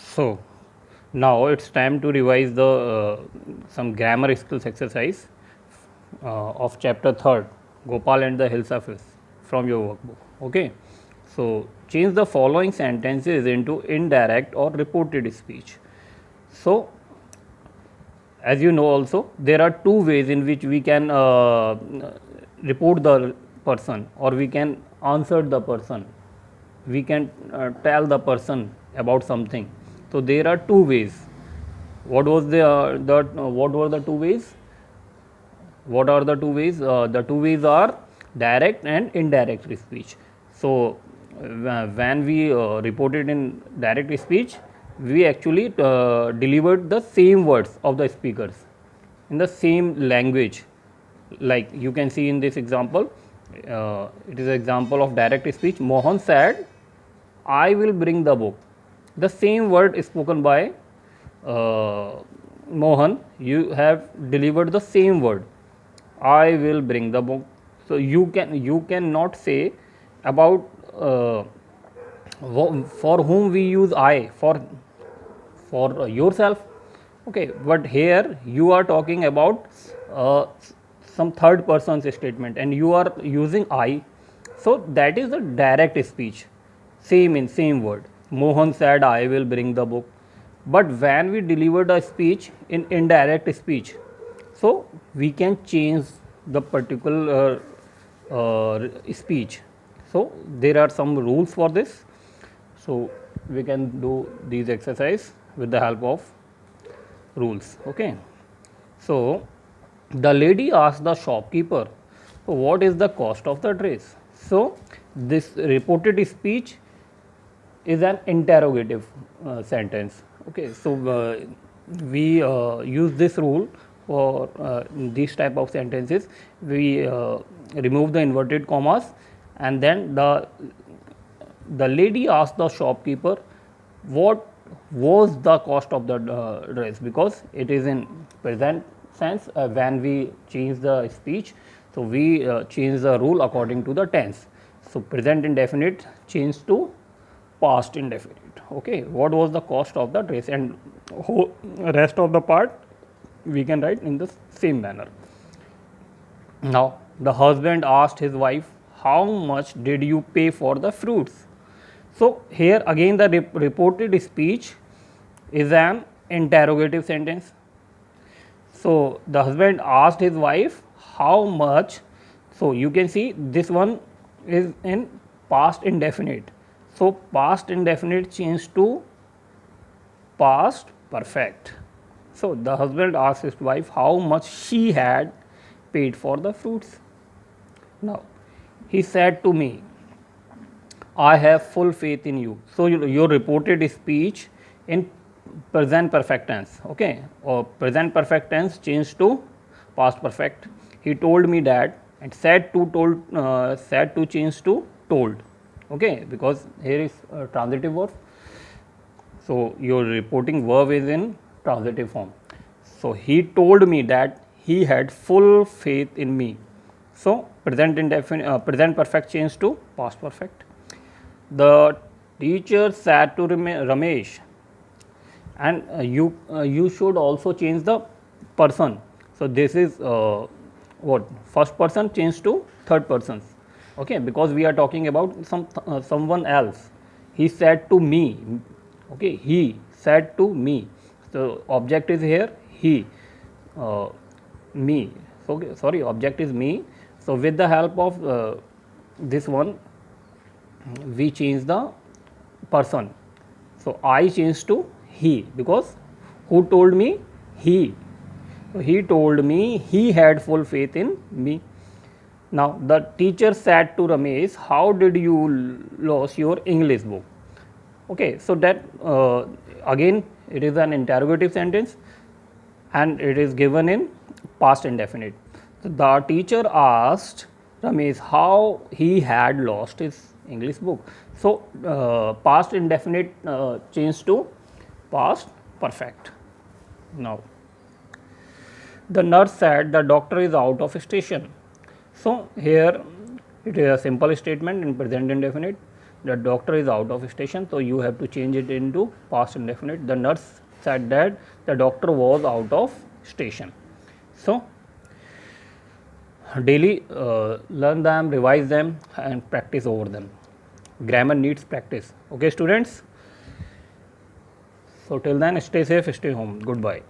So now it's time to revise the some grammar skills exercise of chapter 3rd, Gopal and the Hills of Hills, from your workbook. Okay, so change the following sentences into indirect or reported speech. So as you know also, there are two ways in which we can report the person, or we can answer the person, we can tell the person about something. So there are two ways. What was what were the two ways? What are the two ways? The two ways are direct and indirect speech. So when we reported in direct speech, we actually delivered the same words of the speakers in the same language. Like you can see in this example, it is an example of direct speech. Mohan said, I will bring the book. The same word is spoken by Mohan, you have delivered the same word. I will bring the book. So you cannot say about for whom we use I, for yourself. Okay, but here you are talking about some third person's statement and you are using I. So that is the direct speech, same in same word. Mohan said I will bring the book. But when we deliver the speech in indirect speech, so we can change the particular speech. So there are some rules for this. So we can do these exercise with the help of rules. Okay, so the lady asked the shopkeeper, what is the cost of the dress? So this reported speech is an interrogative sentence. Okay, so we use this rule for these type of sentences. We remove the inverted commas, and then the lady asked the shopkeeper what was the cost of the dress, because it is in present sense. When we change the speech, so we change the rule according to the tense. So present indefinite change to past indefinite. Okay, what was the cost of the dress, and rest of the part we can write in the same manner. Now the husband asked his wife, how much did you pay for the fruits? So here again the reported speech is an interrogative sentence. So the husband asked his wife how much. So you can see this one is in past indefinite. So past indefinite changed to past perfect. So the husband asked his wife how much she had paid for the fruits. Now he said to me, I have full faith in you. So your reported speech in present perfect tense. Okay, or present perfect tense changed to past perfect. He told me that, and said to change to told. Okay, because here is transitive verb. So your reporting verb is in transitive form. So he told me that he had full faith in me. So present perfect change to past perfect. The teacher said to Ramesh, and you should also change the person. So this is what first person change to third person. Okay, because we are talking about someone else. He said to me. Okay, he said to me. So object is here he, me. So okay, sorry, object is me. So with the help of this one, we change the person. So I changed to he, because who told me? He. So he told me he had full faith in me. Now the teacher said to Ramesh, how did you lose your English book? Okay, so that again it is an interrogative sentence and it is given in past indefinite. So the teacher asked Ramesh how he had lost his English book. So past indefinite changed to past perfect. Now the nurse said the doctor is out of station. So here it is a simple statement in present indefinite. the doctor is out of station, so you have to change it into past indefinite. The nurse said that the doctor was out of station. So daily learn them, revise them and practice over them. Grammar needs practice. Okay students, so till then stay safe, stay home. Goodbye.